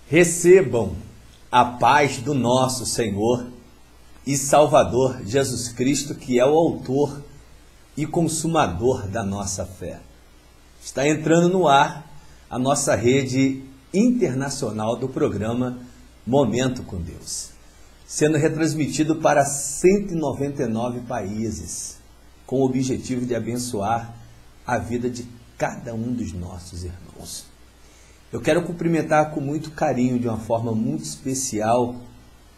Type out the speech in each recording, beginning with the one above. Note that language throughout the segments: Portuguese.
Recebam a paz do nosso Senhor e Salvador Jesus Cristo, que é o autor e consumador da nossa fé. Está entrando no ar a nossa rede internacional do programa Momento com Deus, sendo retransmitido para 199 países, com o objetivo de abençoar a vida de cada um dos nossos irmãos. Eu quero cumprimentar com muito carinho, de uma forma muito especial,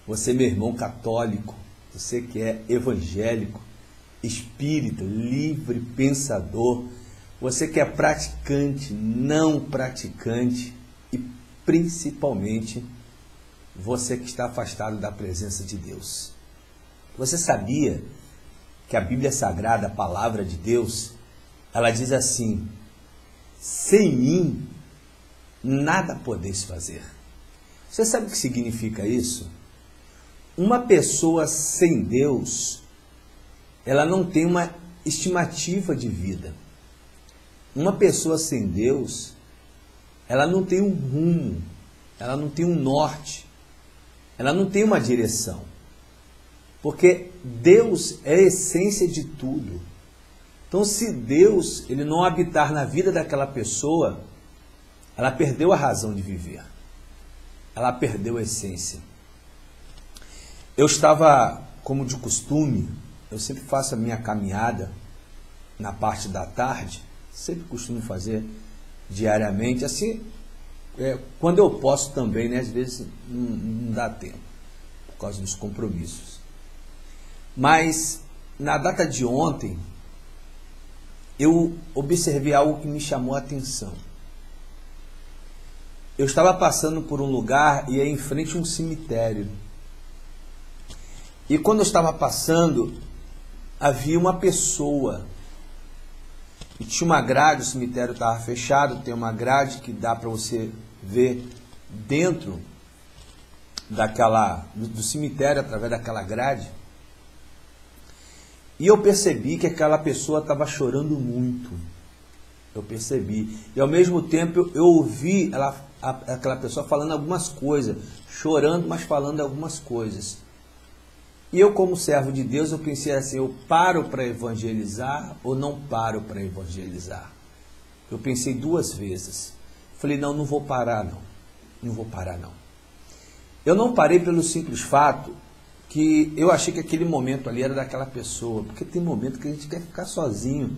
você, meu irmão católico, você que é evangélico, espírita, livre pensador, você que é praticante, não praticante e principalmente você que está afastado da presença de Deus. Você sabia que a Bíblia Sagrada, a palavra de Deus, ela diz assim: sem mim nada podeis fazer. Você sabe o que significa isso? Uma pessoa sem Deus, ela não tem uma estimativa de vida. Uma pessoa sem Deus, ela não tem um rumo, ela não tem um norte, ela não tem uma direção. Porque Deus é a essência de tudo. Então, se Deus ele não habitar na vida daquela pessoa, ela perdeu a razão de viver. Ela perdeu a essência. Eu estava, como de costume, eu sempre faço a minha caminhada na parte da tarde, sempre costumo fazer diariamente, assim, quando eu posso também, né? Às vezes não dá tempo, por causa dos compromissos. Mas, na data de ontem, eu observei algo que me chamou a atenção. Eu estava passando por um lugar e aí em frente a um cemitério. E quando eu estava passando, havia uma pessoa. E tinha uma grade, o cemitério estava fechado, tem uma grade que dá para você ver dentro do cemitério, através daquela grade. E eu percebi que aquela pessoa estava chorando muito. Eu percebi. E ao mesmo tempo eu ouvi aquela pessoa falando algumas coisas, chorando, mas falando algumas coisas. E eu, como servo de Deus, eu pensei assim: eu paro para evangelizar ou não paro para evangelizar? Eu pensei duas vezes. Falei: não vou parar não. Não vou parar não. Eu não parei pelo simples fato que eu achei que aquele momento ali era daquela pessoa, porque tem momento que a gente quer ficar sozinho.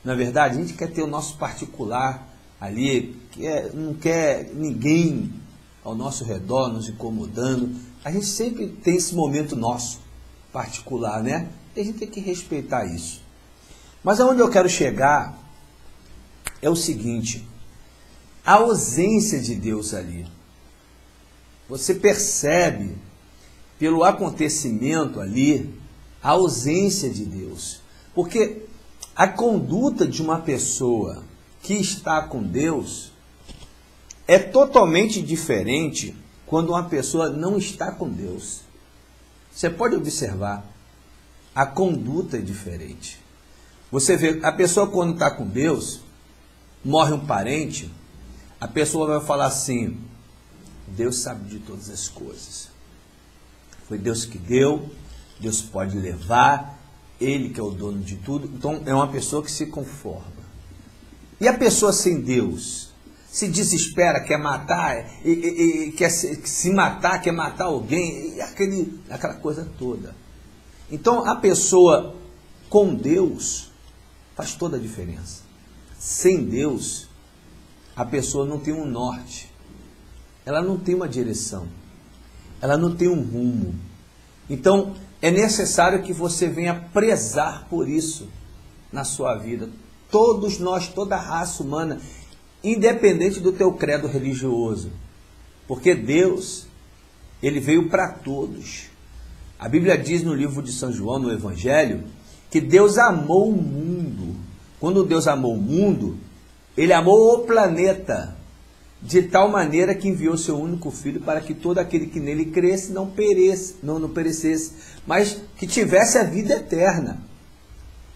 Na verdade, a gente quer ter o nosso particular ali, não quer ninguém ao nosso redor nos incomodando. A gente sempre tem esse momento nosso particular, né? E a gente tem que respeitar isso. Mas aonde eu quero chegar é o seguinte: a ausência de Deus ali. Você percebe pelo acontecimento ali a ausência de Deus. Porque a conduta de uma pessoa que está com Deus é totalmente diferente quando uma pessoa não está com Deus. Você pode observar, a conduta é diferente. Você vê, a pessoa quando está com Deus, morre um parente, a pessoa vai falar assim: Deus sabe de todas as coisas. Foi Deus que deu, Deus pode levar, Ele que é o dono de tudo. Então é uma pessoa que se conforma. E a pessoa sem Deus se desespera, quer matar, quer se matar, quer matar alguém, aquela coisa toda. Então a pessoa com Deus faz toda a diferença. Sem Deus, a pessoa não tem um norte, ela não tem uma direção, ela não tem um rumo. Então é necessário que você venha prezar por isso na sua vida. Todos nós, toda a raça humana, independente do teu credo religioso, porque Deus, Ele veio para todos. A Bíblia diz no livro de São João, no Evangelho, que Deus amou o mundo. Quando Deus amou o mundo, Ele amou o planeta, de tal maneira que enviou seu único Filho para que todo aquele que nele cresce não perecesse, mas que tivesse a vida eterna.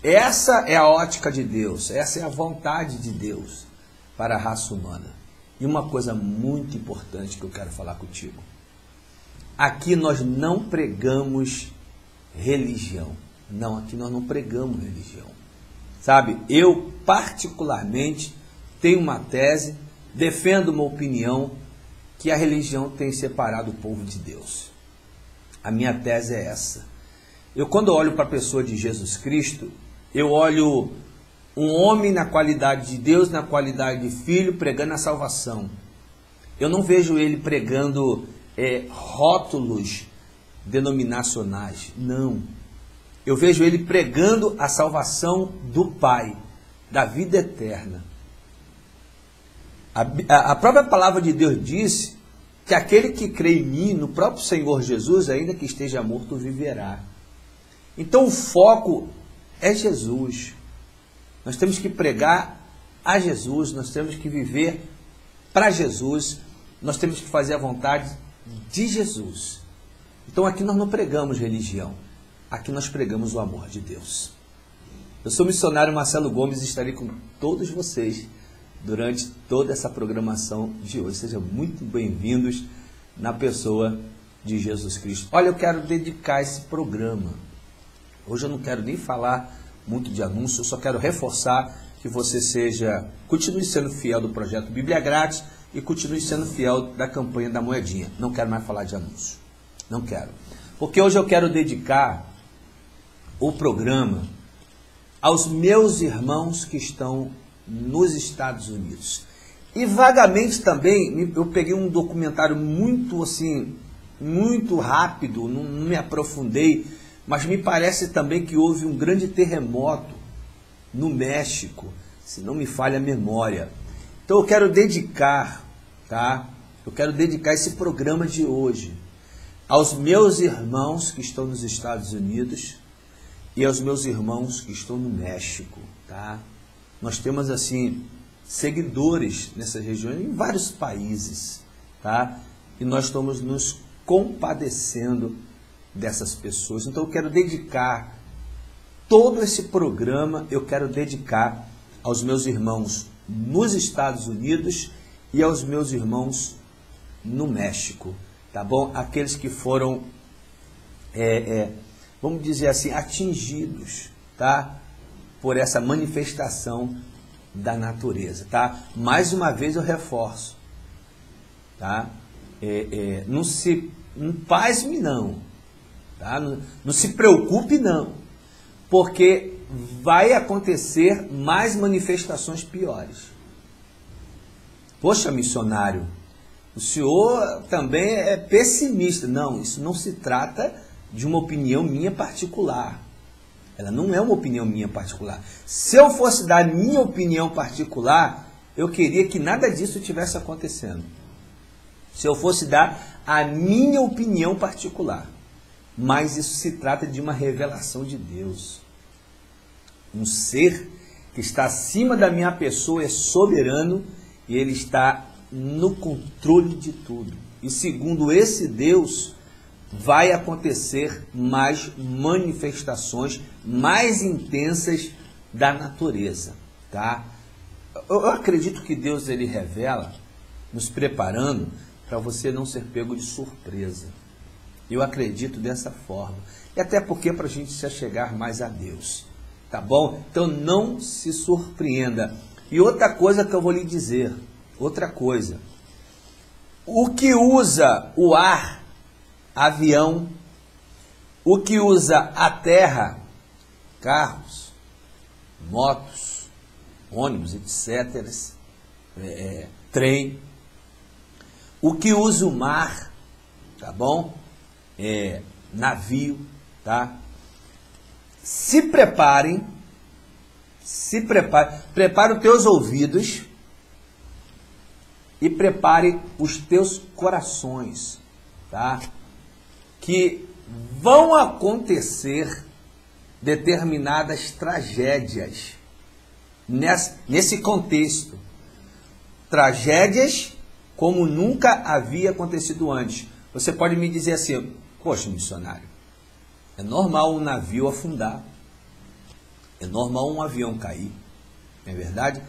Essa é a ótica de Deus, essa é a vontade de Deus para a raça humana. E uma coisa muito importante que eu quero falar contigo. Aqui nós não pregamos religião. Não, aqui nós não pregamos religião. Sabe, eu particularmente tenho uma tese, defendo uma opinião que a religião tem separado o povo de Deus. A minha tese é essa. Eu, quando olho para a pessoa de Jesus Cristo, eu olho um homem na qualidade de Deus, na qualidade de filho, pregando a salvação. Eu não vejo ele pregando rótulos denominacionais, não. Eu vejo ele pregando a salvação do Pai, da vida eterna. A própria palavra de Deus diz que aquele que crê em mim, no próprio Senhor Jesus, ainda que esteja morto, viverá. Então o foco é Jesus. Nós temos que pregar a Jesus, nós temos que viver para Jesus, nós temos que fazer a vontade de Jesus. Então aqui nós não pregamos religião, aqui nós pregamos o amor de Deus. Eu sou o missionário Marcelo Gomes e estarei com todos vocês durante toda essa programação de hoje. Sejam muito bem-vindos na pessoa de Jesus Cristo. Olha, eu quero dedicar esse programa. Hoje eu não quero nem falar muito de anúncio, eu só quero reforçar que você continue sendo fiel do projeto Bíblia Grátis e continue sendo fiel da campanha da moedinha. Não quero mais falar de anúncio. Não quero. Porque hoje eu quero dedicar o programa aos meus irmãos que estão nos Estados Unidos. E vagamente também, eu peguei um documentário muito rápido, não me aprofundei, mas me parece também que houve um grande terremoto no México, se não me falha a memória. Então eu quero dedicar, tá? Eu quero dedicar esse programa de hoje aos meus irmãos que estão nos Estados Unidos e aos meus irmãos que estão no México, tá? Nós temos, seguidores nessa região, em vários países, tá? E nós estamos nos compadecendo dessas pessoas. Então eu quero dedicar todo esse programa, eu quero dedicar aos meus irmãos nos Estados Unidos e aos meus irmãos no México, tá bom? Aqueles que foram, vamos dizer assim, atingidos, tá? Por essa manifestação da natureza, tá? Mais uma vez eu reforço, tá? Não pasme não, tá? Não se preocupe não, porque vai acontecer mais manifestações piores. Poxa, missionário, o senhor também é pessimista. Não, isso não se trata de uma opinião minha particular. Ela não é uma opinião minha particular. Se eu fosse dar minha opinião particular, eu queria que nada disso estivesse acontecendo. Se eu fosse dar a minha opinião particular. Mas isso se trata de uma revelação de Deus. Um ser que está acima da minha pessoa é soberano e ele está no controle de tudo. E segundo esse Deus, vai acontecer mais manifestações mais intensas da natureza, tá? Eu acredito que Deus ele revela, nos preparando para você não ser pego de surpresa. Eu acredito dessa forma. E até porque para a gente se achegar mais a Deus, tá bom? Então não se surpreenda. E outra coisa que eu vou lhe dizer, outra coisa. O que usa o ar, avião, o que usa a terra, carros, motos, ônibus, etc., trem, o que usa o mar, tá bom? Navio, tá? Se preparem, prepare os teus ouvidos e prepare os teus corações, tá? Que vão acontecer determinadas tragédias nesse contexto. Tragédias como nunca havia acontecido antes. Você pode me dizer assim, poxa, missionário, é normal um navio afundar, é normal um avião cair, não é verdade?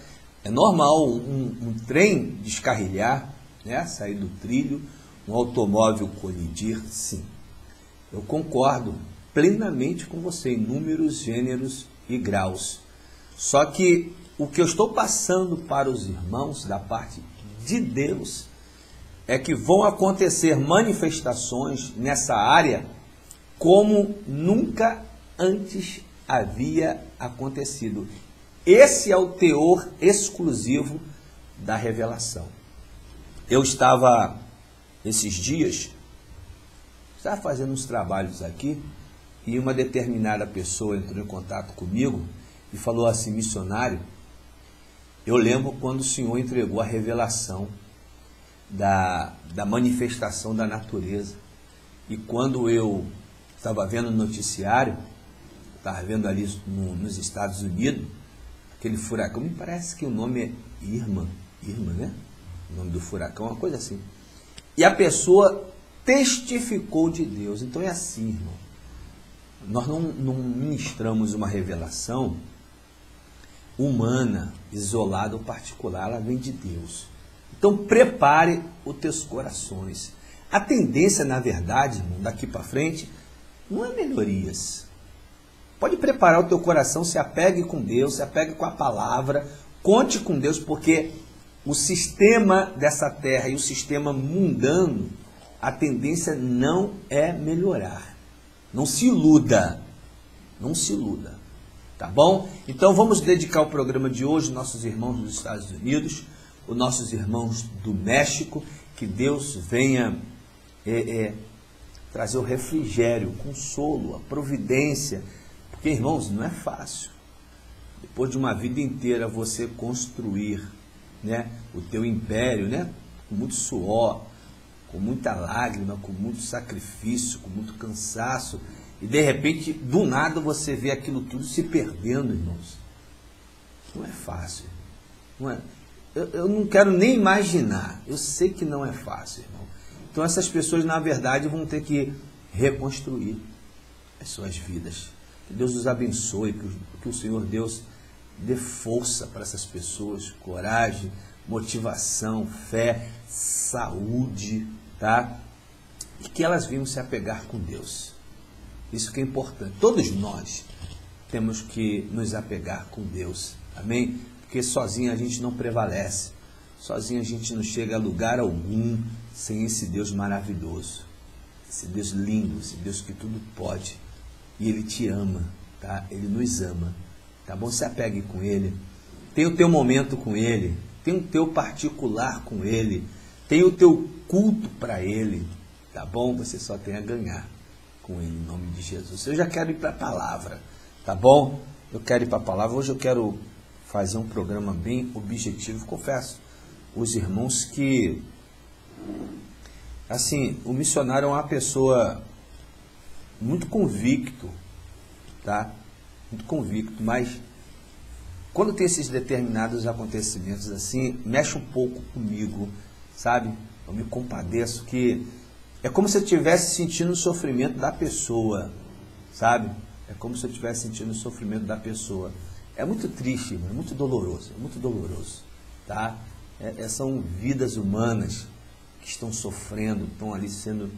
É normal um trem descarrilhar, né? Sair do trilho, um automóvel colidir, sim. Eu concordo plenamente com você em números, gêneros e graus. Só que o que eu estou passando para os irmãos da parte de Deus é que vão acontecer manifestações nessa área como nunca antes havia acontecido. Esse é o teor exclusivo da revelação. Eu estava, esses dias, fazendo uns trabalhos aqui, e uma determinada pessoa entrou em contato comigo e falou assim: missionário, eu lembro quando o senhor entregou a revelação da manifestação da natureza. E quando eu estava vendo o noticiário, estava vendo ali nos Estados Unidos, aquele furacão, me parece que o nome é Irma, né? O nome do furacão, uma coisa assim. E a pessoa testificou de Deus. Então é assim, irmão. Nós não ministramos uma revelação humana, isolada ou particular, ela vem de Deus. Então prepare os teus corações. A tendência, na verdade, irmão, daqui para frente, não é melhorias. Pode preparar o teu coração, se apegue com Deus, se apegue com a palavra, conte com Deus, porque o sistema dessa terra e o sistema mundano, a tendência não é melhorar. Não se iluda, não se iluda, tá bom? Então vamos dedicar o programa de hoje aos nossos irmãos dos Estados Unidos, os nossos irmãos do México, que Deus venha trazer o refrigério, o consolo, a providência, porque, irmãos, não é fácil. Depois de uma vida inteira você construir, né, o teu império, né, com muito suor, com muita lágrima, com muito sacrifício, com muito cansaço, e de repente, do nada, você vê aquilo tudo se perdendo, irmãos. Não é fácil. Não é. Eu não quero nem imaginar. Eu sei que não é fácil, irmão. Então essas pessoas, na verdade, vão ter que reconstruir as suas vidas. Que Deus os abençoe, que o Senhor Deus dê força para essas pessoas, coragem, motivação, fé, saúde, tá? E que elas venham se apegar com Deus. Isso que é importante. Todos nós temos que nos apegar com Deus, amém? Porque sozinho a gente não prevalece, sozinho a gente não chega a lugar algum sem esse Deus maravilhoso, esse Deus lindo, esse Deus que tudo pode, e Ele te ama, tá? Ele nos ama, tá bom? Se apegue com Ele, tem o teu momento com Ele, tem o teu particular com Ele, tem o teu culto para Ele, tá bom? Você só tem a ganhar com Ele, em nome de Jesus. Eu já quero ir para a palavra, tá bom? Eu quero ir para a palavra, hoje eu quero fazer um programa bem objetivo. Confesso, os irmãos, que assim, o missionário é uma pessoa muito convicto, tá? Muito convicto, mas quando tem esses determinados acontecimentos assim, mexe um pouco comigo, sabe? Eu me compadeço, que é como se eu estivesse sentindo o sofrimento da pessoa, sabe? É como se eu estivesse sentindo o sofrimento da pessoa. É muito triste, é muito doloroso, tá? São vidas humanas que estão sofrendo, estão ali sendo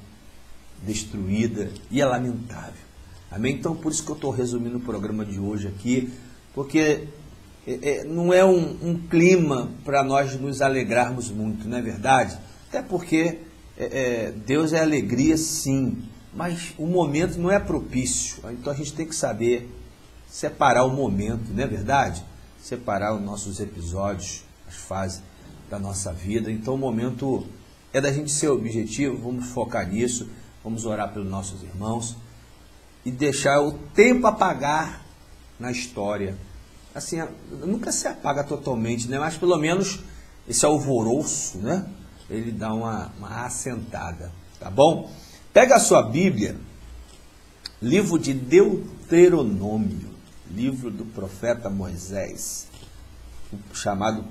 destruídas, e é lamentável, amém? Então, por isso que eu estou resumindo o programa de hoje aqui, porque não é um clima para nós nos alegrarmos muito, não é verdade? Até porque Deus é alegria, sim, mas o momento não é propício, então a gente tem que saber separar o momento, não é verdade? Separar os nossos episódios, as fases da nossa vida. Então o momento é da gente ser objetivo, vamos focar nisso, vamos orar pelos nossos irmãos e deixar o tempo apagar na história. Assim, nunca se apaga totalmente, né? Mas pelo menos esse alvoroço, né? Ele dá uma assentada, tá bom? Pega a sua Bíblia, livro de Deuteronômio, livro do profeta Moisés, chamado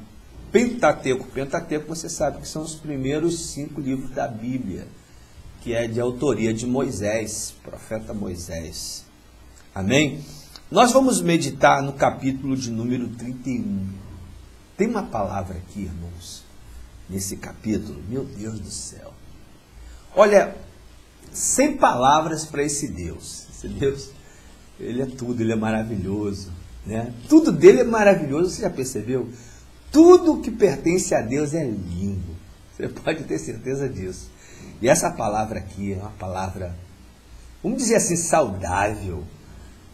Pentateuco. Pentateuco, você sabe que são os primeiros 5 livros da Bíblia, que é de autoria de Moisés, profeta Moisés. Amém? Nós vamos meditar no capítulo de número 31. Tem uma palavra aqui, irmãos, nesse capítulo, meu Deus do céu. Olha, sem palavras para esse Deus. Esse Deus, ele é tudo, ele é maravilhoso, né? Tudo dele é maravilhoso, você já percebeu? Tudo que pertence a Deus é lindo. Você pode ter certeza disso. E essa palavra aqui é uma palavra, vamos dizer assim, saudável.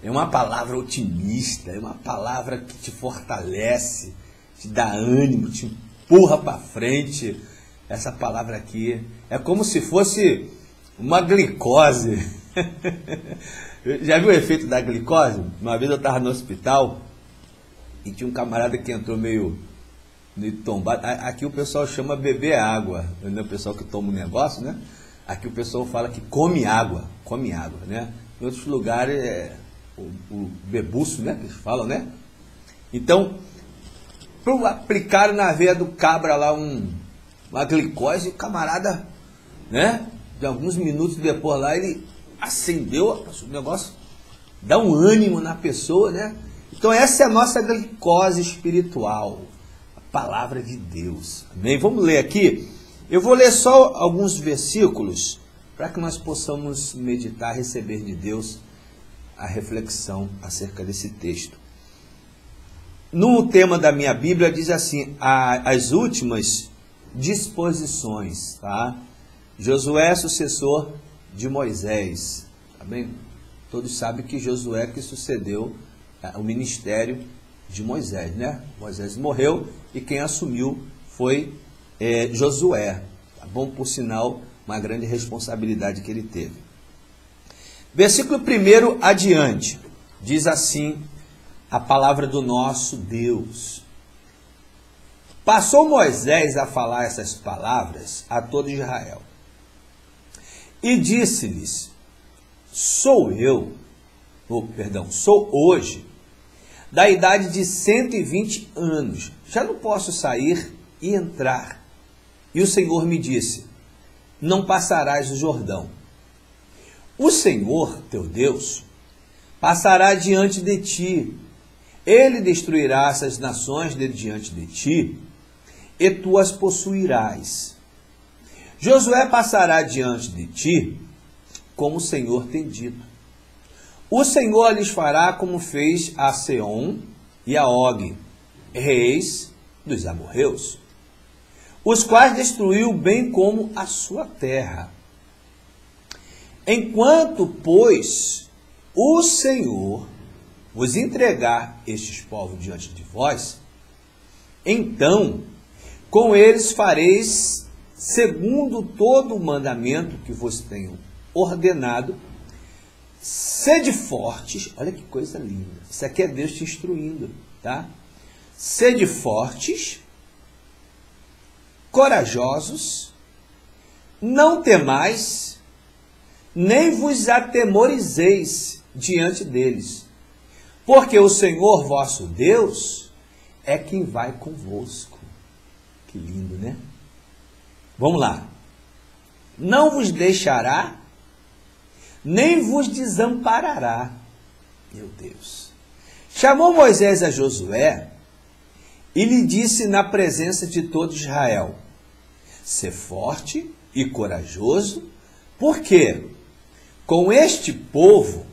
É uma palavra otimista, é uma palavra que te fortalece, te dá ânimo, te empurra para frente. Essa palavra aqui é como se fosse uma glicose. Já viu o efeito da glicose? Uma vez eu estava no hospital e tinha um camarada que entrou meio tombado. Aqui o pessoal chama beber água, né? O pessoal que toma um negócio, né? Aqui o pessoal fala que come água, né? Em outros lugares é o bebuço, né? Que eles falam, né? Então, aplicaram na veia do cabra lá uma glicose e o camarada, né? De alguns minutos depois lá ele acendeu o negócio, dá um ânimo na pessoa, né? Então essa é a nossa glicose espiritual, a palavra de Deus. Amém? Vamos ler aqui. Eu vou ler só alguns versículos para que nós possamos meditar, receber de Deus a reflexão acerca desse texto. No tema da minha Bíblia diz assim, as últimas disposições, tá? Josué é sucessor de Moisés, tá bem? Todos sabem que Josué que sucedeu o ministério de Moisés, né? Moisés morreu e quem assumiu foi Josué, tá bom? Por sinal, uma grande responsabilidade que ele teve. Versículo 1 adiante, diz assim a palavra do nosso Deus. Passou Moisés a falar essas palavras a todo Israel. E disse-lhes, sou hoje, da idade de 120 anos, já não posso sair e entrar. E o Senhor me disse, não passarás o Jordão. O Senhor, teu Deus, passará diante de ti. Ele destruirá essas nações de diante de ti, e tu as possuirás. Josué passará diante de ti, como o Senhor tem dito. O Senhor lhes fará como fez a Seom e a Og, reis dos amorreus, os quais destruiu bem como a sua terra. Enquanto, pois, o Senhor vos entregar estes povos diante de vós, então com eles fareis segundo todo o mandamento que vos tenho ordenado. Sede fortes, olha que coisa linda, isso aqui é Deus te instruindo, tá? Sede fortes, corajosos, não temais, nem vos atemorizeis diante deles, porque o Senhor vosso Deus é quem vai convosco. Que lindo, né? Vamos lá. Não vos deixará, nem vos desamparará. Meu Deus. Chamou Moisés a Josué e lhe disse na presença de todo Israel, sê forte e corajoso, porque com este povo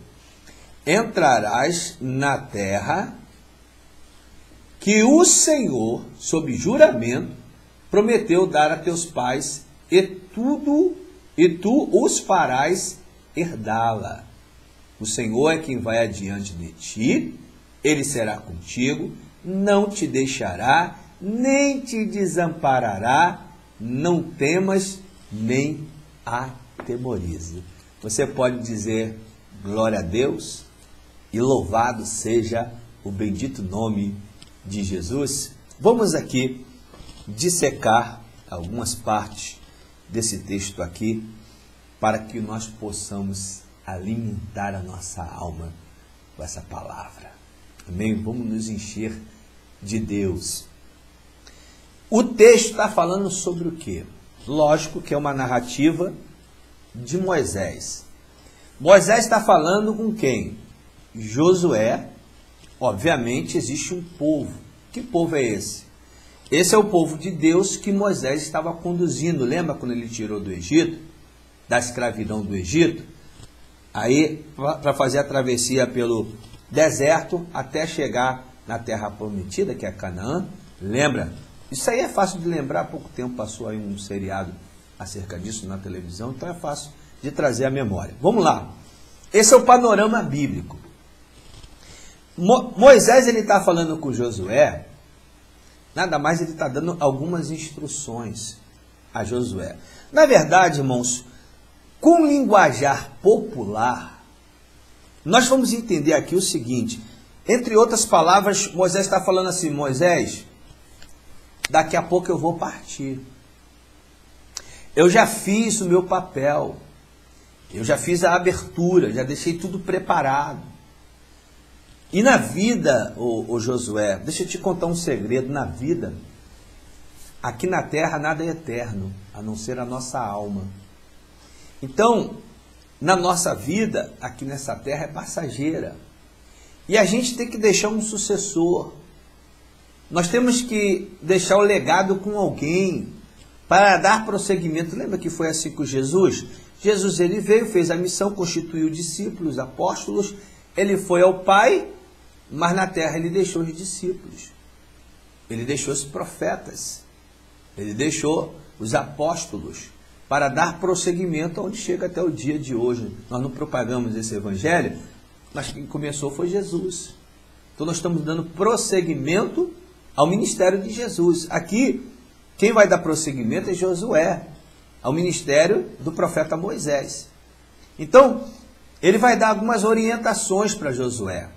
entrarás na terra que o Senhor, sob juramento, prometeu dar a teus pais, e tu os farás herdá-la. O Senhor é quem vai adiante de ti, ele será contigo, não te deixará, nem te desamparará, não temas, nem atemorize. Você pode dizer glória a Deus e louvado seja o bendito nome de Jesus? Vamos aqui dissecar algumas partes desse texto aqui para que nós possamos alimentar a nossa alma com essa palavra. Amém? Vamos nos encher de Deus. O texto está falando sobre o quê? Lógico que é uma narrativa de Moisés. Moisés está falando com quem? Josué. Obviamente existe um povo. Que povo é esse? esse é o povo de Deus que Moisés estava conduzindo. Lembra quando ele tirou do Egito, da escravidão do Egito? Aí, para fazer a travessia pelo deserto até chegar na terra prometida, que é Canaã. Lembra? Isso aí é fácil de lembrar. Há pouco tempo passou aí um seriado acerca disso na televisão, então é fácil de trazer à memória. Vamos lá. Esse é o panorama bíblico. Moisés, ele está falando com Josué, nada mais ele está dando algumas instruções a Josué. Na verdade, irmãos, com linguajar popular, nós vamos entender aqui o seguinte, entre outras palavras, Moisés está falando assim, Moisés, daqui a pouco eu vou partir. Eu já fiz o meu papel, eu já fiz a abertura, já deixei tudo preparado. E na vida, ô Josué, deixa eu te contar um segredo, na vida, aqui na terra nada é eterno, a não ser a nossa alma. Então, na nossa vida, aqui nessa terra é passageira. E a gente tem que deixar um sucessor. Nós temos que deixar o legado com alguém para dar prosseguimento. Lembra que foi assim com Jesus? Jesus, ele veio, fez a missão, constituiu discípulos, apóstolos, ele foi ao Pai, mas na terra ele deixou os discípulos, ele deixou os profetas, ele deixou os apóstolos para dar prosseguimento onde chega até o dia de hoje. Nós não propagamos esse evangelho, mas quem começou foi Jesus. Então nós estamos dando prosseguimento ao ministério de Jesus. Aqui, quem vai dar prosseguimento é Josué, ao ministério do profeta Moisés. Então, ele vai dar algumas orientações para Josué.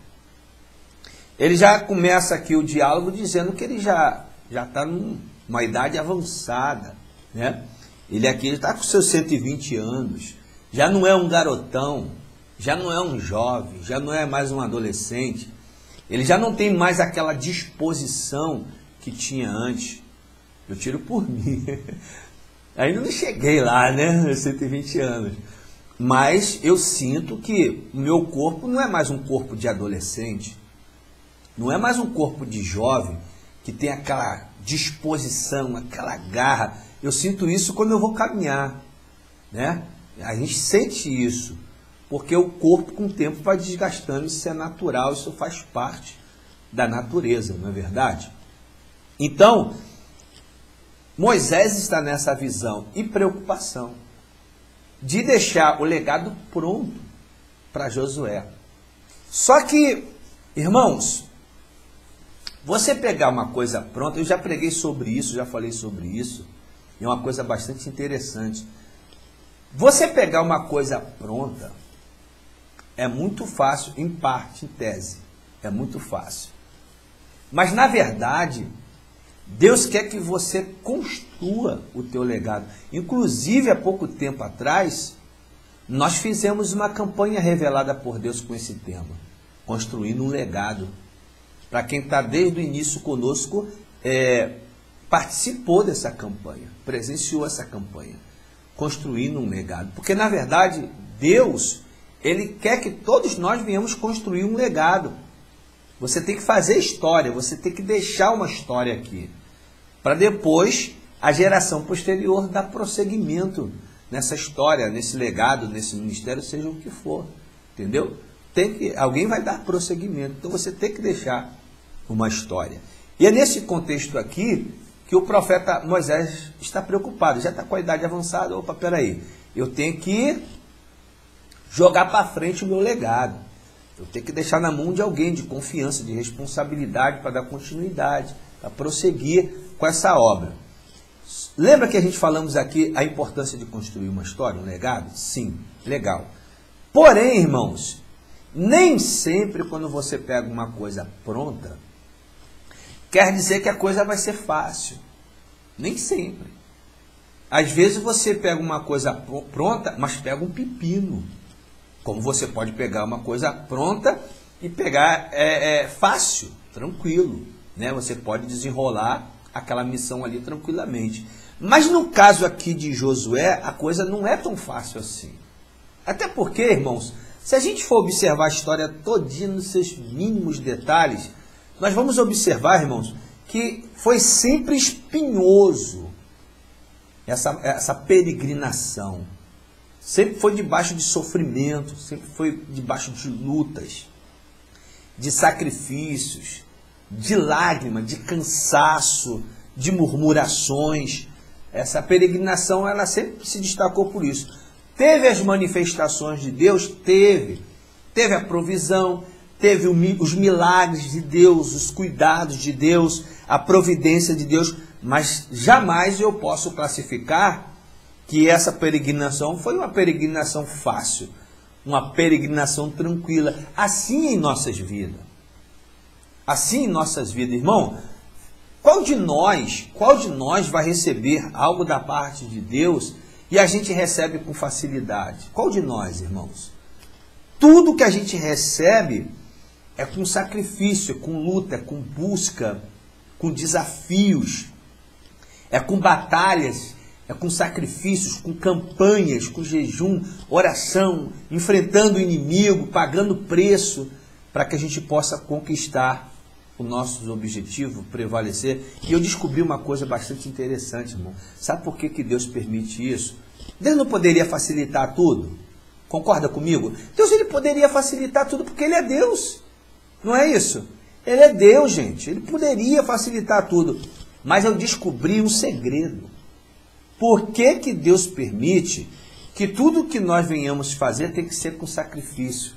Ele já começa aqui o diálogo dizendo que ele já está numa idade avançada, né? Ele aqui está com seus 120 anos, já não é um garotão, já não é um jovem, já não é mais um adolescente, ele já não tem mais aquela disposição que tinha antes. Eu tiro por mim, ainda não cheguei lá, né, 120 anos, mas eu sinto que o meu corpo não é mais um corpo de adolescente, não é mais um corpo de jovem que tem aquela disposição, aquela garra. Eu sinto isso quando eu vou caminhar, né? A gente sente isso, porque o corpo com o tempo vai desgastando, isso é natural, isso faz parte da natureza, não é verdade? Então, Moisés está nessa visão e preocupação de deixar o legado pronto para Josué. Só que, irmãos, você pegar uma coisa pronta, eu já preguei sobre isso, já falei sobre isso, é uma coisa bastante interessante. Você pegar uma coisa pronta é muito fácil, em parte, em tese, é muito fácil. Mas, na verdade, Deus quer que você construa o teu legado. Inclusive, há pouco tempo atrás, nós fizemos uma campanha revelada por Deus com esse tema, construindo um legado. Para quem está desde o início conosco, participou dessa campanha, presenciou essa campanha, construindo um legado. Porque, na verdade, Deus, Ele quer que todos nós venhamos construir um legado. Você tem que fazer história, você tem que deixar uma história aqui, para depois a geração posterior dar prosseguimento nessa história, nesse legado, nesse ministério, seja o que for, entendeu? Alguém vai dar prosseguimento, então você tem que deixar uma história. E é nesse contexto aqui que o profeta Moisés está preocupado, já está com a idade avançada. Opa, peraí, eu tenho que jogar para frente o meu legado, eu tenho que deixar na mão de alguém de confiança, de responsabilidade, para dar continuidade, para prosseguir com essa obra. Lembra que a gente falamos aqui a importância de construir uma história, um legado? Sim, legal. Porém, irmãos, nem sempre quando você pega uma coisa pronta, quer dizer que a coisa vai ser fácil. Nem sempre. Às vezes você pega uma coisa pronta, mas pega um pepino. Como você pode pegar uma coisa pronta e pegar fácil, tranquilo, né? Você pode desenrolar aquela missão ali tranquilamente. Mas no caso aqui de Josué, a coisa não é tão fácil assim. Até porque, irmãos, se a gente for observar a história todinha nos seus mínimos detalhes, nós vamos observar, irmãos, que foi sempre espinhoso essa peregrinação. Sempre foi debaixo de sofrimento, sempre foi debaixo de lutas, de sacrifícios, de lágrimas, de cansaço, de murmurações. Essa peregrinação, ela sempre se destacou por isso. Teve as manifestações de Deus? Teve. Teve a provisão, teve os milagres de Deus, os cuidados de Deus, a providência de Deus, mas jamais eu posso classificar que essa peregrinação foi uma peregrinação fácil, uma peregrinação tranquila. Assim em nossas vidas. Assim em nossas vidas, irmão, qual de nós vai receber algo da parte de Deus e a gente recebe com facilidade? Qual de nós, irmãos? Tudo que a gente recebe é com sacrifício, é com luta, é com busca, com desafios, é com batalhas, é com sacrifícios, com campanhas, com jejum, oração, enfrentando o inimigo, pagando preço, para que a gente possa conquistar os nossos objetivos, prevalecer. E eu descobri uma coisa bastante interessante, irmão. Sabe por que Deus permite isso? Deus não poderia facilitar tudo? Concorda comigo? Deus, ele poderia facilitar tudo porque ele é Deus. Não é isso? Ele é Deus, gente. Ele poderia facilitar tudo. Mas eu descobri um segredo. Por que Deus permite que tudo que nós venhamos fazer tem que ser com sacrifício?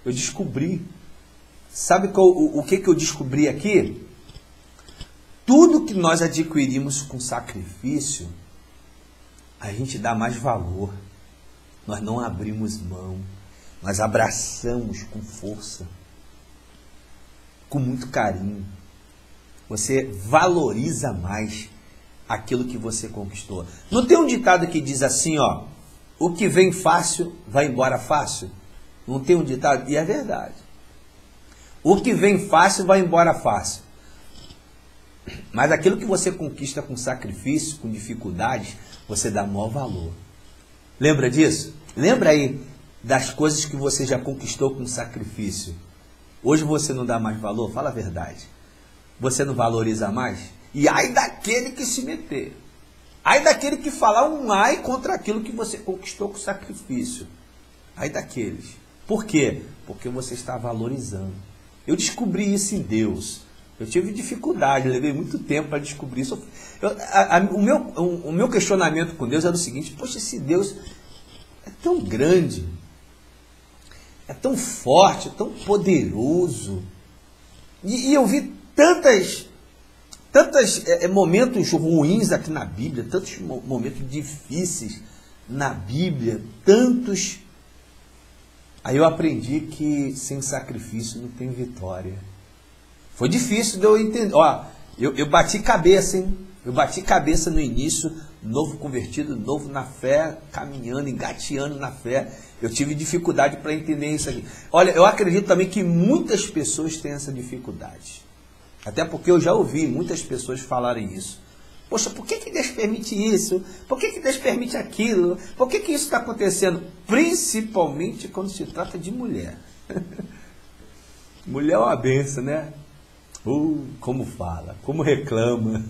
Eu descobri. Sabe o que eu descobri aqui? Tudo que nós adquirimos com sacrifício, a gente dá mais valor. Nós não abrimos mão. Nós abraçamos com força, com muito carinho. Você valoriza mais aquilo que você conquistou. Não tem um ditado que diz assim, ó, o que vem fácil, vai embora fácil? Não tem um ditado? E é verdade. O que vem fácil, vai embora fácil. Mas aquilo que você conquista com sacrifício, com dificuldades, você dá maior valor. Lembra disso? Lembra aí das coisas que você já conquistou com sacrifício. Hoje você não dá mais valor? Fala a verdade. Você não valoriza mais? E ai daquele que se meter. Ai daquele que falar um ai contra aquilo que você conquistou com sacrifício. Ai daqueles. Por quê? Porque você está valorizando. Eu descobri isso em Deus. Eu tive dificuldade, levei muito tempo para descobrir isso. O meu questionamento com Deus era o seguinte: poxa, esse Deus é tão grande, é tão forte, é tão poderoso. E eu vi tantos momentos ruins aqui na Bíblia, tantos momentos difíceis na Bíblia, tantos. Aí eu aprendi que sem sacrifício não tem vitória. Foi difícil de eu entender. Ó, eu bati cabeça, hein? Eu bati cabeça no início, novo convertido, novo na fé, caminhando, engateando na fé. Eu tive dificuldade para entender isso aqui. Olha, eu acredito também que muitas pessoas têm essa dificuldade. Até porque eu já ouvi muitas pessoas falarem isso. Poxa, por que Deus permite isso? Por que Deus permite aquilo? Por que isso está acontecendo? Principalmente quando se trata de mulher. Mulher é uma benção, né? Como fala, como reclama.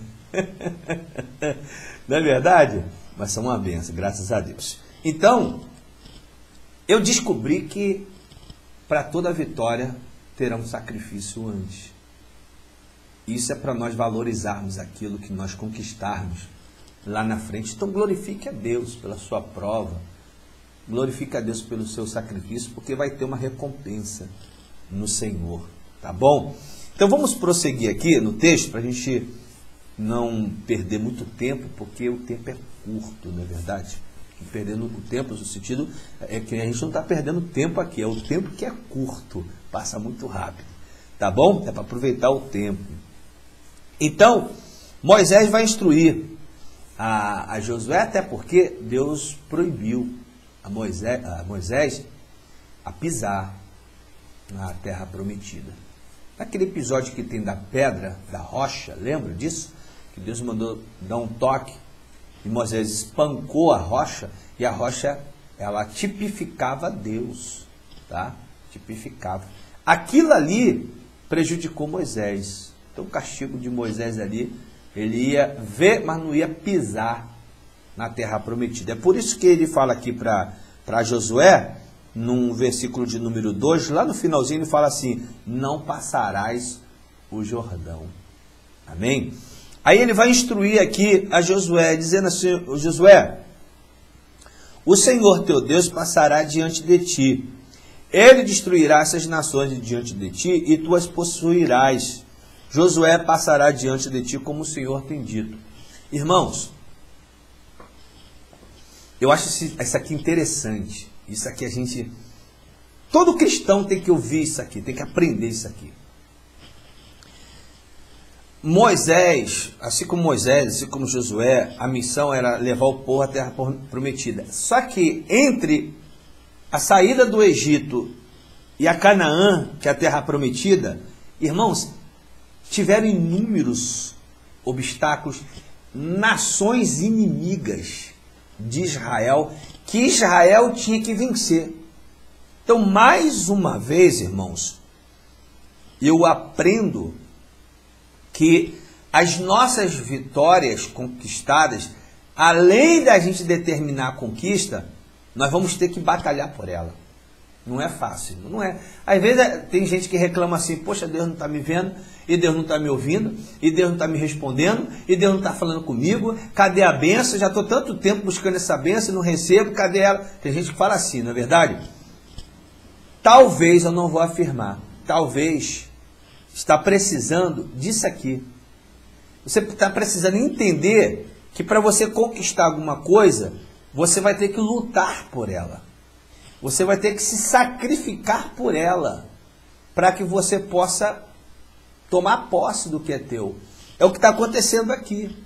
Não é verdade? Mas são uma benção, graças a Deus. Então, eu descobri que para toda vitória terá um sacrifício antes. Isso é para nós valorizarmos aquilo que nós conquistarmos lá na frente. Então glorifique a Deus pela sua prova. Glorifique a Deus pelo seu sacrifício, porque vai ter uma recompensa no Senhor. Tá bom? Então vamos prosseguir aqui no texto para a gente não perder muito tempo, porque o tempo é curto, não é verdade? E perdendo o tempo no sentido é que a gente não está perdendo tempo aqui, é o tempo que é curto, passa muito rápido. Tá bom? É para aproveitar o tempo. Então, Moisés vai instruir a Josué, até porque Deus proibiu a Moisés a pisar na terra prometida. Naquele episódio que tem da pedra, da rocha, lembra disso? Que Deus mandou dar um toque e Moisés espancou a rocha, e a rocha, ela tipificava Deus, tá? Tipificava. Aquilo ali prejudicou Moisés. Então o castigo de Moisés ali, ele ia ver, mas não ia pisar na terra prometida. É por isso que ele fala aqui para Josué, num versículo de número 2, lá no finalzinho ele fala assim, não passarás o Jordão. Amém? Aí ele vai instruir aqui a Josué, dizendo assim, Josué, o Senhor teu Deus passará diante de ti. Ele destruirá essas nações diante de ti e tu as possuirás. Josué passará diante de ti como o Senhor tem dito. Irmãos, eu acho isso aqui interessante. Isso aqui todo cristão tem que ouvir isso aqui, tem que aprender isso aqui. Moisés, assim como Josué, a missão era levar o povo à terra prometida. Só que entre a saída do Egito e a Canaã, que é a terra prometida, irmãos, tiveram inúmeros obstáculos, nações inimigas de Israel, que Israel tinha que vencer. Então, mais uma vez, irmãos, eu aprendo que as nossas vitórias conquistadas, além da gente determinar a conquista, nós vamos ter que batalhar por ela. Não é fácil, não é. Às vezes tem gente que reclama assim, poxa, Deus não está me vendo, e Deus não está me ouvindo, e Deus não está me respondendo, e Deus não está falando comigo, cadê a benção? Já estou tanto tempo buscando essa benção e não recebo, cadê ela? Tem gente que fala assim, não é verdade? Talvez, eu não vou afirmar, talvez está precisando disso aqui. Você está precisando entender que para você conquistar alguma coisa, você vai ter que lutar por ela. Você vai ter que se sacrificar por ela, para que você possa tomar posse do que é teu. É o que está acontecendo aqui.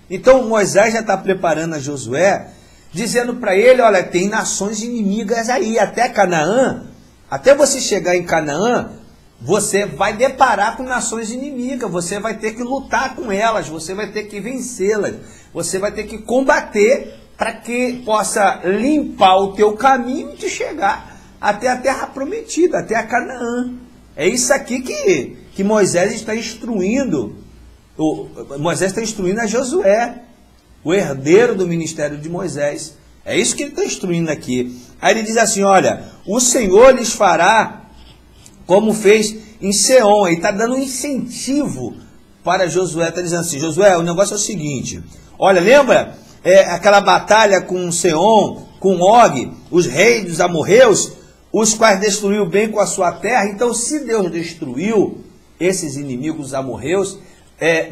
Então Moisés já está preparando a Josué, dizendo para ele, olha, tem nações inimigas aí, até Canaã, até você chegar em Canaã, você vai deparar com nações inimigas, você vai ter que lutar com elas, você vai ter que vencê-las, você vai ter que combater para que possa limpar o teu caminho e te chegar até a terra prometida, até a Canaã. É isso aqui que Moisés está instruindo. Moisés está instruindo a Josué, o herdeiro do ministério de Moisés. É isso que ele está instruindo aqui. Aí ele diz assim, olha, o Senhor lhes fará como fez em Seom. Ele está dando um incentivo para Josué, está dizendo assim, Josué, o negócio é o seguinte, olha, lembra aquela batalha com Seom, com Og, os reis dos amorreus, os quais destruiu bem com a sua terra? Então, se Deus destruiu esses inimigos amorreus,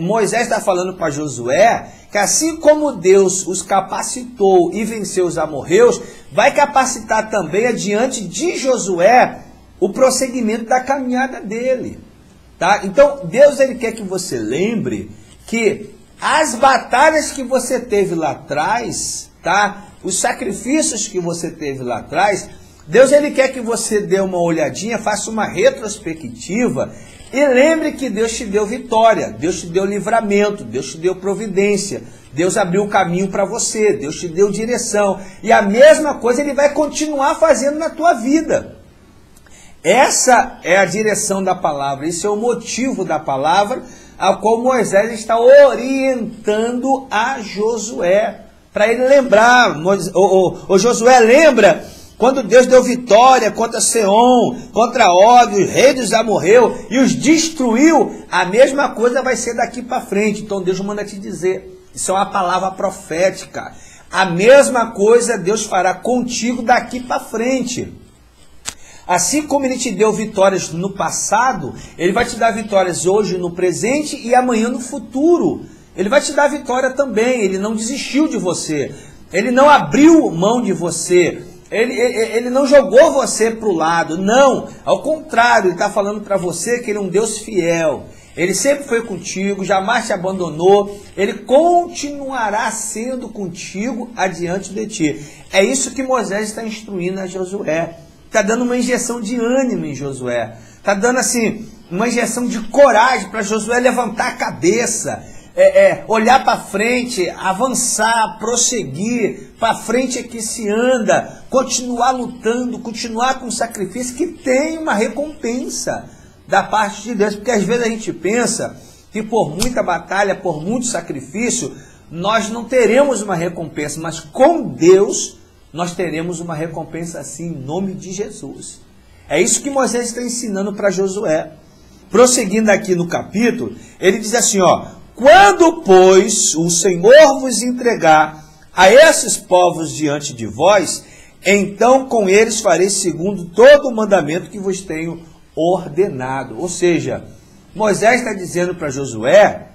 Moisés está falando para Josué que assim como Deus os capacitou e venceu os amorreus, vai capacitar também adiante de Josué o prosseguimento da caminhada dele. Tá? Então, Deus ele quer que você lembre que as batalhas que você teve lá atrás, tá? Os sacrifícios que você teve lá atrás, Deus ele quer que você dê uma olhadinha, faça uma retrospectiva e lembre que Deus te deu vitória, Deus te deu livramento, Deus te deu providência, Deus abriu o caminho para você, Deus te deu direção. E a mesma coisa ele vai continuar fazendo na tua vida. Essa é a direção da palavra, esse é o motivo da palavra, a qual Moisés está orientando a Josué, para ele lembrar. Josué, lembra quando Deus deu vitória contra Seom, contra Og, os reis dos amorreus, e os destruiu? A mesma coisa vai ser daqui para frente. Então Deus manda te dizer, isso é uma palavra profética, a mesma coisa Deus fará contigo daqui para frente. Assim como ele te deu vitórias no passado, ele vai te dar vitórias hoje no presente e amanhã no futuro. Ele vai te dar vitória também, ele não desistiu de você, ele não abriu mão de você, ele não jogou você para o lado, não, ao contrário, ele está falando para você que ele é um Deus fiel, ele sempre foi contigo, jamais te abandonou, ele continuará sendo contigo adiante de ti. É isso que Moisés está instruindo a Josué. Está dando uma injeção de ânimo em Josué. Está dando assim uma injeção de coragem para Josué levantar a cabeça, olhar para frente, avançar, prosseguir. Para frente é que se anda, continuar lutando, continuar com o sacrifício que tem uma recompensa da parte de Deus. Porque às vezes a gente pensa que por muita batalha, por muito sacrifício, nós não teremos uma recompensa, mas com Deus nós teremos uma recompensa assim, em nome de Jesus. É isso que Moisés está ensinando para Josué. Prosseguindo aqui no capítulo, ele diz assim, ó: quando, pois, o Senhor vos entregar a esses povos diante de vós, então com eles fareis segundo todo o mandamento que vos tenho ordenado. Ou seja, Moisés está dizendo para Josué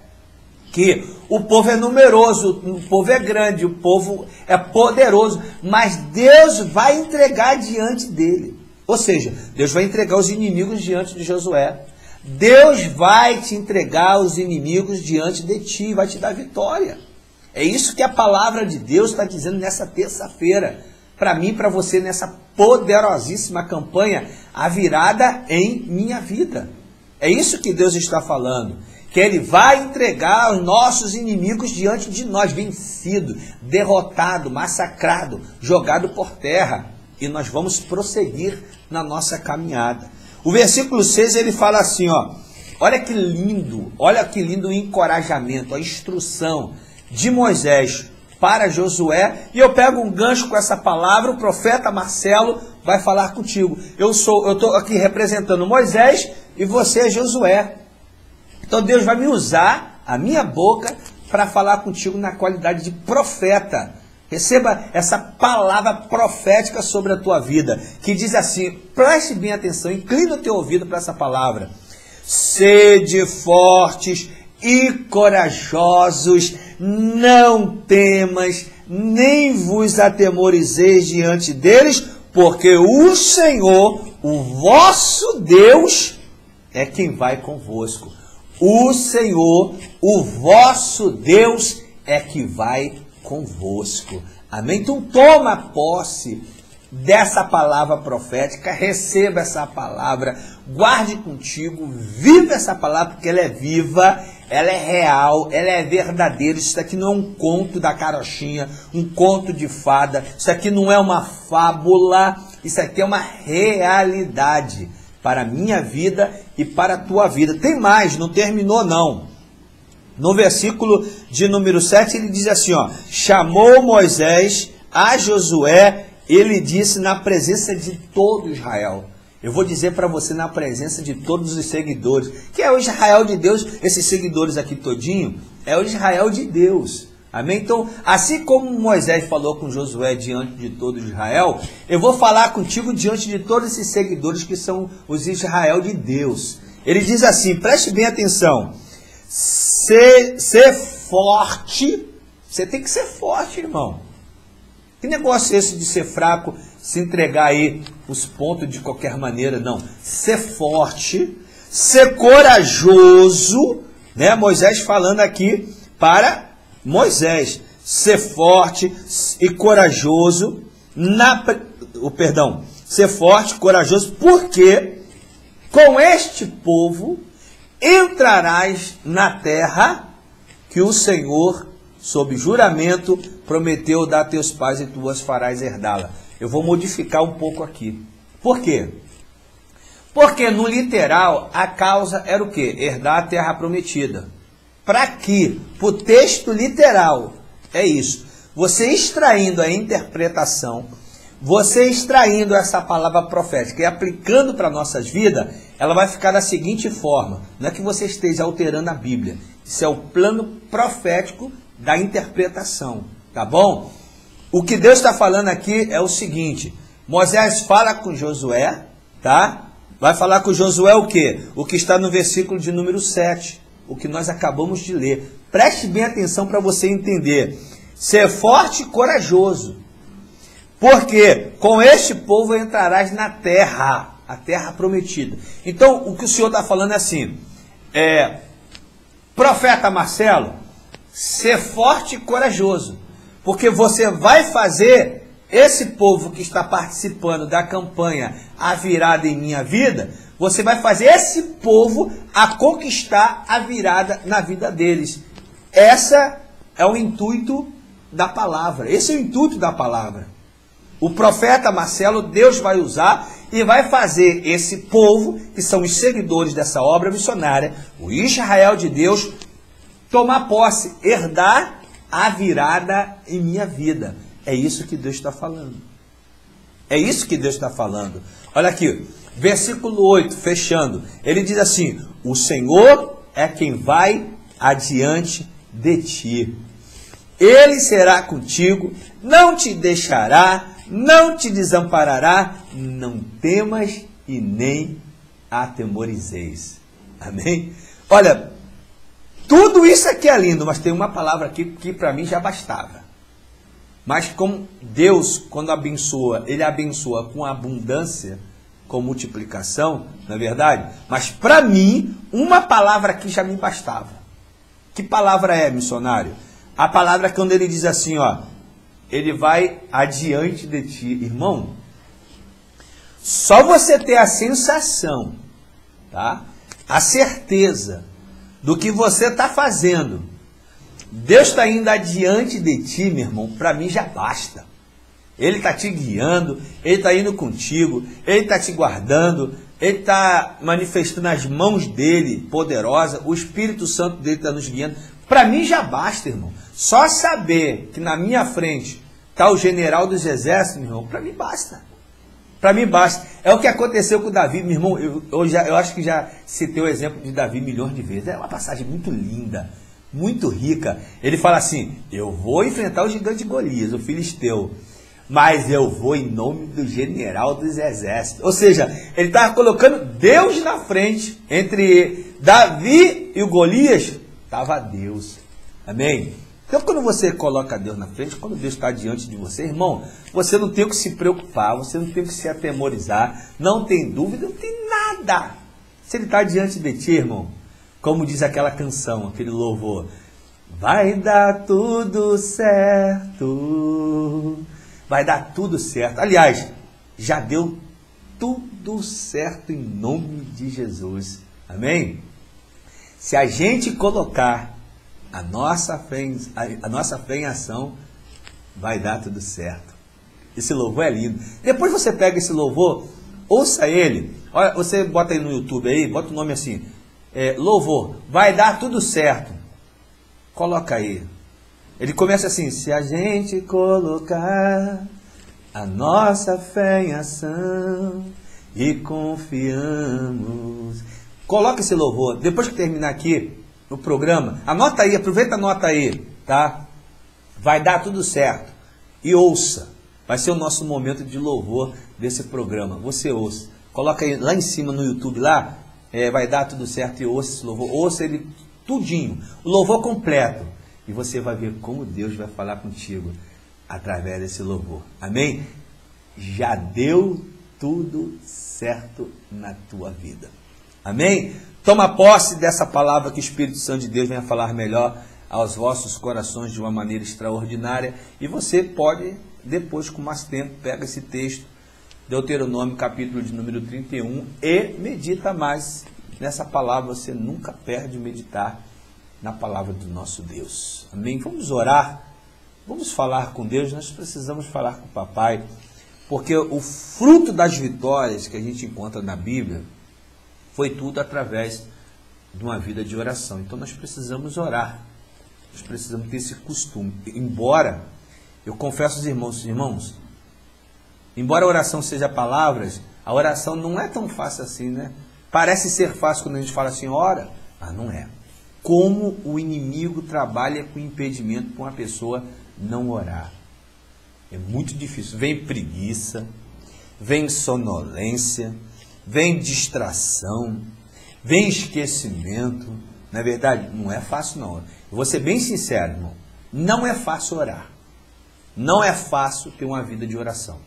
que o povo é numeroso, o povo é grande, o povo é poderoso, mas Deus vai entregar diante dele. Ou seja, Deus vai entregar os inimigos diante de Josué. Deus vai te entregar os inimigos diante de ti, vai te dar vitória. É isso que a palavra de Deus está dizendo nessa terça-feira, para mim e para você, nessa poderosíssima campanha, a virada em minha vida. É isso que Deus está falando, que Ele vai entregar os nossos inimigos diante de nós, vencido, derrotado, massacrado, jogado por terra, e nós vamos prosseguir na nossa caminhada. O versículo 6, ele fala assim, ó, olha que lindo o encorajamento, a instrução de Moisés para Josué, e eu pego um gancho com essa palavra, o profeta Marcelo vai falar contigo. Eu estou aqui representando Moisés e você é Josué. Então Deus vai me usar a minha boca para falar contigo na qualidade de profeta. Receba essa palavra profética sobre a tua vida, que diz assim, preste bem atenção, inclina o teu ouvido para essa palavra. Sede fortes e corajosos, não temas, nem vos atemorizeis diante deles, porque o Senhor, o vosso Deus, é quem vai convosco. O Senhor, o vosso Deus, é que vai convosco. Amém? Então toma posse dessa palavra profética, receba essa palavra, guarde contigo, viva essa palavra, porque ela é viva, ela é real, ela é verdadeira. Isso aqui não é um conto da carochinha, um conto de fada, isso aqui não é uma fábula, isso aqui é uma realidade para a minha vida e para a tua vida. Tem mais, não terminou não. No versículo de número 7, ele diz assim, ó, chamou Moisés a Josué, ele disse na presença de todo Israel. Eu vou dizer para você na presença de todos os seguidores, que é o Israel de Deus, esses seguidores aqui todinho, é o Israel de Deus. Amém? Então, assim como Moisés falou com Josué diante de todo Israel, eu vou falar contigo diante de todos esses seguidores que são os Israel de Deus. Ele diz assim, preste bem atenção, ser forte, você tem que ser forte, irmão. Que negócio é esse de ser fraco, se entregar aí os pontos de qualquer maneira? Não. Ser forte, ser corajoso, né? Moisés falando aqui para Moisés. Ser forte e corajoso, ser forte, corajoso, porque com este povo entrarás na terra que o Senhor, sob juramento, prometeu dar a teus pais e tu as farás herdá-la. Eu vou modificar um pouco aqui. Por quê? Porque no literal a causa era o quê? Herdar a terra prometida. Para que, para o texto literal, é isso. Você extraindo a interpretação, você extraindo essa palavra profética e aplicando para nossas vidas, ela vai ficar da seguinte forma. Não é que você esteja alterando a Bíblia. Isso é o plano profético da interpretação. Tá bom? O que Deus está falando aqui é o seguinte. Moisés fala com Josué, tá? Vai falar com Josué o quê? O que está no versículo de número 7. O que nós acabamos de ler. Preste bem atenção para você entender. Ser forte e corajoso. Porque com este povo entrarás na terra, a terra prometida. Então, o que o Senhor está falando é assim, profeta Marcelo, ser forte e corajoso, porque você vai fazer esse povo que está participando da campanha A Virada em Minha Vida, você vai fazer esse povo a conquistar a virada na vida deles. Essa é o intuito da palavra, esse é o intuito da palavra. O profeta Marcelo, Deus vai usar, e vai fazer esse povo, que são os seguidores dessa obra missionária, o Israel de Deus, tomar posse, herdar a virada em minha vida. É isso que Deus está falando. É isso que Deus está falando. Olha aqui, versículo 8, fechando. Ele diz assim: o Senhor é quem vai adiante de ti. Ele será contigo, não te deixará, não te desamparará, não temas e nem atemorizeis. Amém? Olha, tudo isso aqui é lindo, mas tem uma palavra aqui que para mim já bastava. Mas como Deus, quando abençoa, Ele abençoa com abundância, com multiplicação, não é verdade? Mas para mim, uma palavra aqui já me bastava. Que palavra é, missionário? A palavra quando ele diz assim, ó, ele vai adiante de ti. Irmão, só você ter a sensação, tá? A certeza do que você está fazendo, Deus está indo adiante de ti, meu irmão, para mim já basta. Ele está te guiando, Ele está indo contigo, Ele está te guardando, Ele está manifestando as mãos dEle, poderosa, o Espírito Santo dEle está nos guiando. Para mim já basta, irmão. Só saber que na minha frente está o general dos exércitos, meu irmão, para mim basta. Para mim basta. É o que aconteceu com Davi, meu irmão. Eu acho que já citei o exemplo de Davi milhões de vezes. É uma passagem muito linda, muito rica. Ele fala assim: eu vou enfrentar o gigante Golias, o filisteu, mas eu vou em nome do general dos exércitos. Ou seja, ele estava colocando Deus na frente. Entre Davi e o Golias, estava Deus. Amém? Então, quando você coloca Deus na frente, quando Deus está diante de você, irmão, você não tem o que se preocupar, você não tem o que se atemorizar, não tem dúvida, não tem nada. Se Ele está diante de ti, irmão, como diz aquela canção, aquele louvor, vai dar tudo certo, vai dar tudo certo. Aliás, já deu tudo certo em nome de Jesus. Amém? Se a gente colocar a nossa fé em ação, vai dar tudo certo. Esse louvor é lindo. Depois você pega esse louvor, ouça ele. Olha, você bota aí no YouTube aí, bota o nome assim, louvor, vai dar tudo certo. Coloca aí. Ele começa assim: se a gente colocar a nossa fé em ação e confiamos. Coloca esse louvor. Depois que terminar aqui o programa, anota aí, aproveita, anota aí, tá? Vai dar tudo certo. E ouça. Vai ser o nosso momento de louvor desse programa. Você ouça. Coloca aí lá em cima no YouTube lá, vai dar tudo certo, e ouça esse louvor. Ouça ele tudinho, o louvor completo. E você vai ver como Deus vai falar contigo através desse louvor. Amém? Já deu tudo certo na tua vida. Amém? Toma posse dessa palavra, que o Espírito Santo de Deus venha falar melhor aos vossos corações de uma maneira extraordinária. E você pode, depois com mais tempo, pega esse texto, Deuteronômio capítulo de número 31, e medita mais nessa palavra. Você nunca perde meditar na palavra do nosso Deus. Amém? Vamos orar, vamos falar com Deus. Nós precisamos falar com o papai, porque o fruto das vitórias que a gente encontra na Bíblia foi tudo através de uma vida de oração. Então nós precisamos orar, nós precisamos ter esse costume. Embora, eu confesso aos irmãos, embora a oração seja palavras, a oração não é tão fácil assim, né? Parece ser fácil quando a gente fala assim, ora, mas não é. Como o inimigo trabalha com impedimento para uma pessoa não orar. É muito difícil. Vem preguiça, vem sonolência, vem distração, vem esquecimento. Não é verdade? Não é fácil não. Eu vou ser bem sincero, irmão. Não é fácil orar. Não é fácil ter uma vida de oração.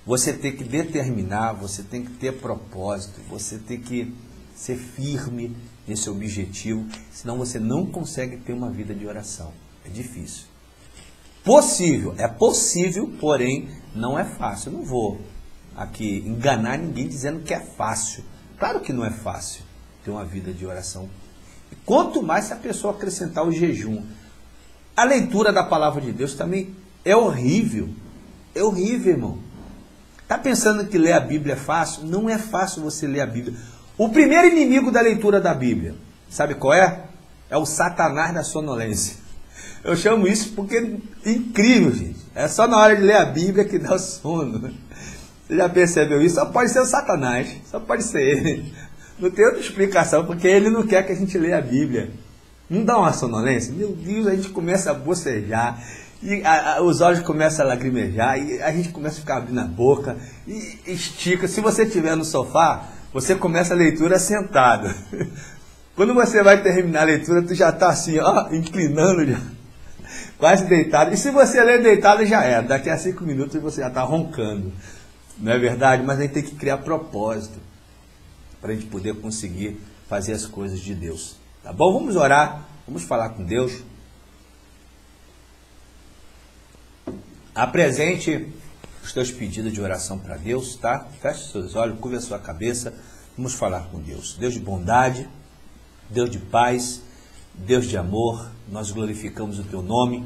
Você tem que determinar, você tem que ter propósito, você tem que ser firme nesse objetivo, senão você não consegue ter uma vida de oração. É difícil. Possível, é possível, porém não é fácil. Eu não vou aqui enganar ninguém dizendo que é fácil. Claro que não é fácil ter uma vida de oração. E quanto mais se a pessoa acrescentar o jejum. A leitura da palavra de Deus também é horrível. É horrível, irmão. Está pensando que ler a Bíblia é fácil? Não é fácil você ler a Bíblia. O primeiro inimigo da leitura da Bíblia, sabe qual é? É o Satanás da sonolência. Eu chamo isso porque é incrível, gente. É só na hora de ler a Bíblia que dá o sono. Você já percebeu isso? Só pode ser o Satanás, só pode ser ele. Não tem outra explicação, porque ele não quer que a gente leia a Bíblia. Não dá uma sonolência? Meu Deus, a gente começa a bocejar, e os olhos começam a lagrimejar, e a gente começa a ficar abrindo a boca, e estica. Se você estiver no sofá, você começa a leitura sentado. Quando você vai terminar a leitura, tu já está assim, ó, inclinando, já, quase deitado. E se você ler deitado, já é. Daqui a 5 minutos você já está roncando. Não é verdade? Mas a gente tem que criar propósito para a gente poder conseguir fazer as coisas de Deus. Tá bom? Vamos orar, vamos falar com Deus. Apresente os teus pedidos de oração para Deus, tá? Feche os seus olhos, curva a sua cabeça, vamos falar com Deus. Deus de bondade, Deus de paz, Deus de amor, nós glorificamos o teu nome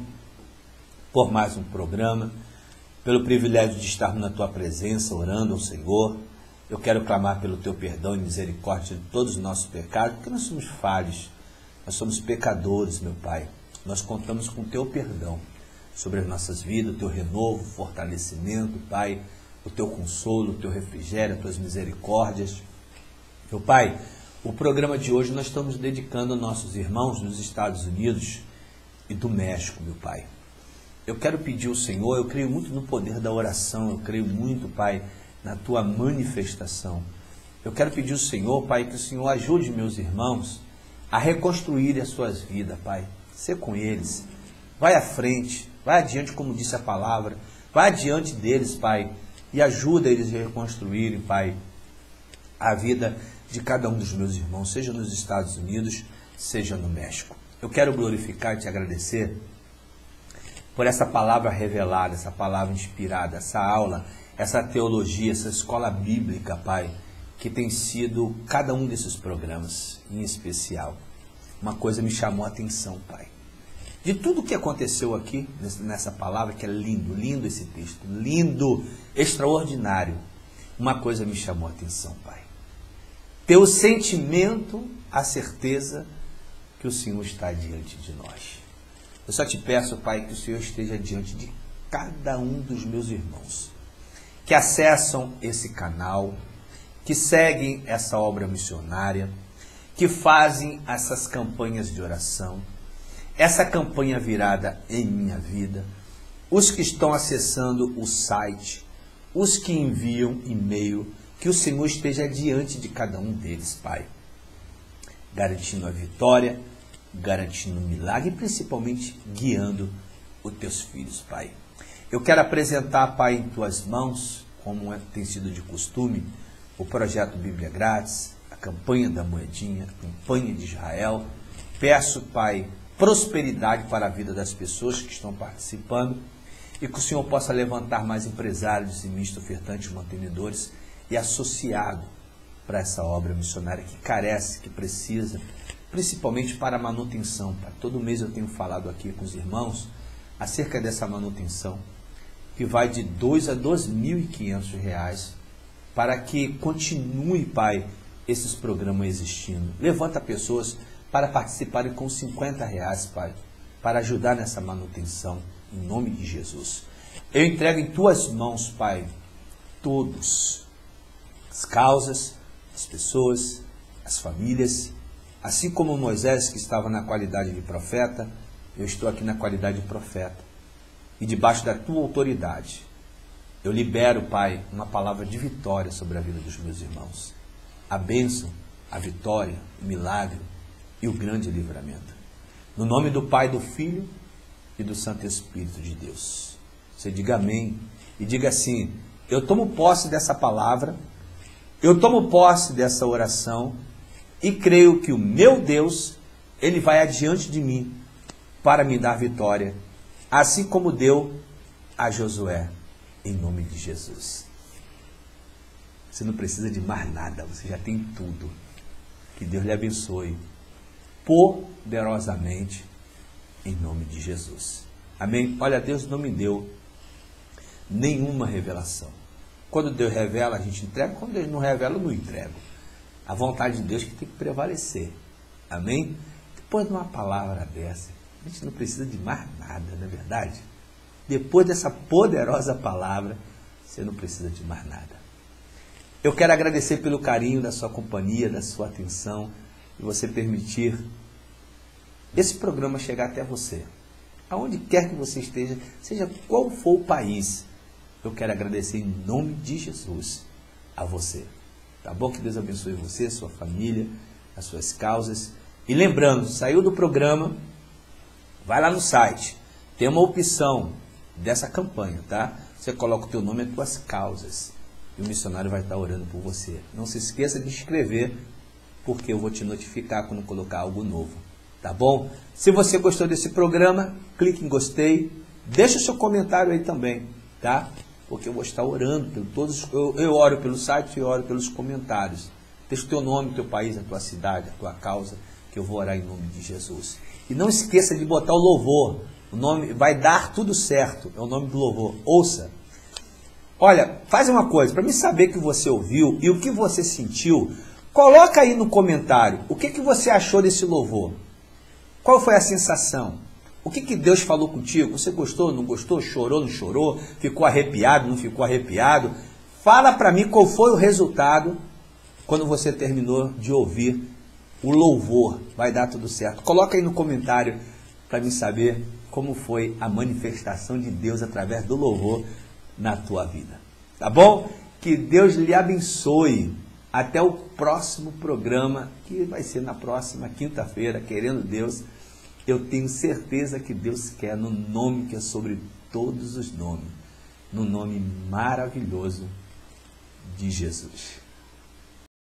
por mais um programa, pelo privilégio de estarmos na tua presença, orando ao Senhor. Eu quero clamar pelo teu perdão e misericórdia de todos os nossos pecados, porque nós somos falhos, nós somos pecadores, meu Pai. Nós contamos com o teu perdão sobre as nossas vidas, o teu renovo, fortalecimento, Pai, o teu consolo, o teu refrigério, as tuas misericórdias. Meu Pai, o programa de hoje nós estamos dedicando a nossos irmãos dos Estados Unidos e do México, meu Pai. Eu quero pedir ao Senhor, eu creio muito no poder da oração, eu creio muito, Pai, na tua manifestação. Eu quero pedir ao Senhor, Pai, que o Senhor ajude meus irmãos a reconstruir as suas vidas, Pai. Ser com eles, vai à frente, vai adiante, como disse a palavra, vai adiante deles, Pai, e ajuda eles a reconstruírem, Pai, a vida de cada um dos meus irmãos, seja nos Estados Unidos, seja no México. Eu quero glorificar e te agradecer por essa palavra revelada, essa palavra inspirada, essa aula, essa teologia, essa escola bíblica, Pai, que tem sido cada um desses programas, em especial. Uma coisa me chamou a atenção, Pai. De tudo que aconteceu aqui, nessa palavra, que é lindo, lindo esse texto, lindo, extraordinário, uma coisa me chamou a atenção, Pai. Teu sentimento, a certeza que o Senhor está diante de nós. Eu só te peço, Pai, que o Senhor esteja diante de cada um dos meus irmãos que acessam esse canal, que seguem essa obra missionária, que fazem essas campanhas de oração, essa campanha virada em minha vida, os que estão acessando o site, os que enviam e-mail, que o Senhor esteja diante de cada um deles, Pai, garantindo a vitória, garantindo o milagre e principalmente guiando os teus filhos, Pai. Eu quero apresentar, Pai, em tuas mãos, como tem sido de costume, o projeto Bíblia Grátis, a campanha da moedinha, a campanha de Israel. Peço, Pai, prosperidade para a vida das pessoas que estão participando e que o Senhor possa levantar mais empresários, dizimistas, ofertantes, mantenedores e associado para essa obra missionária que carece, que precisa, principalmente para a manutenção, Pai. Todo mês eu tenho falado aqui com os irmãos acerca dessa manutenção, que vai de R$2.000 a R$2.500, para que continue, Pai, esses programas existindo. Levanta pessoas para participarem com R$50, Pai, para ajudar nessa manutenção, em nome de Jesus. Eu entrego em tuas mãos, Pai, todos, as causas, as pessoas, as famílias, assim como Moisés, que estava na qualidade de profeta, eu estou aqui na qualidade de profeta. E debaixo da tua autoridade, eu libero, Pai, uma palavra de vitória sobre a vida dos meus irmãos. A bênção, a vitória, o milagre e o grande livramento. No nome do Pai, do Filho e do Santo Espírito de Deus. Você diga amém e diga assim: eu tomo posse dessa palavra, eu tomo posse dessa oração e creio que o meu Deus, Ele vai adiante de mim para me dar vitória, assim como deu a Josué, em nome de Jesus. Você não precisa de mais nada, você já tem tudo. Que Deus lhe abençoe poderosamente, em nome de Jesus. Amém? Olha, Deus não me deu nenhuma revelação. Quando Deus revela, a gente entrega. Quando Deus não revela, eu não entrego. A vontade de Deus que tem que prevalecer. Amém? Depois de uma palavra dessa, a gente não precisa de mais nada, não é verdade? Depois dessa poderosa palavra, você não precisa de mais nada. Eu quero agradecer pelo carinho da sua companhia, da sua atenção, de você permitir esse programa chegar até você. Aonde quer que você esteja, seja qual for o país, eu quero agradecer em nome de Jesus a você. Tá bom? Que Deus abençoe você, sua família, as suas causas. E lembrando, saiu do programa, vai lá no site, tem uma opção dessa campanha, tá? Você coloca o teu nome e as tuas causas. E o missionário vai estar orando por você. Não se esqueça de inscrever, porque eu vou te notificar quando colocar algo novo. Tá bom? Se você gostou desse programa, clique em gostei. Deixa o seu comentário aí também, tá? Porque eu vou estar orando por todos. Eu oro pelo site e oro pelos comentários. Deixa o teu nome, o teu país, a tua cidade, a tua causa, que eu vou orar em nome de Jesus. E não esqueça de botar o louvor. O nome vai dar tudo certo. É o nome do louvor. Ouça. Olha, faz uma coisa, para mim saber que você ouviu e o que você sentiu, coloca aí no comentário o que você achou desse louvor. Qual foi a sensação? O que Deus falou contigo? Você gostou, não gostou? Chorou, não chorou? Ficou arrepiado, não ficou arrepiado? Fala para mim qual foi o resultado quando você terminou de ouvir o louvor. Vai dar tudo certo. Coloca aí no comentário para mim saber como foi a manifestação de Deus através do louvor na tua vida. Tá bom? Que Deus lhe abençoe. Até o próximo programa, que vai ser na próxima quinta-feira, querendo Deus. Eu tenho certeza que Deus quer, no nome que é sobre todos os nomes, no nome maravilhoso de Jesus.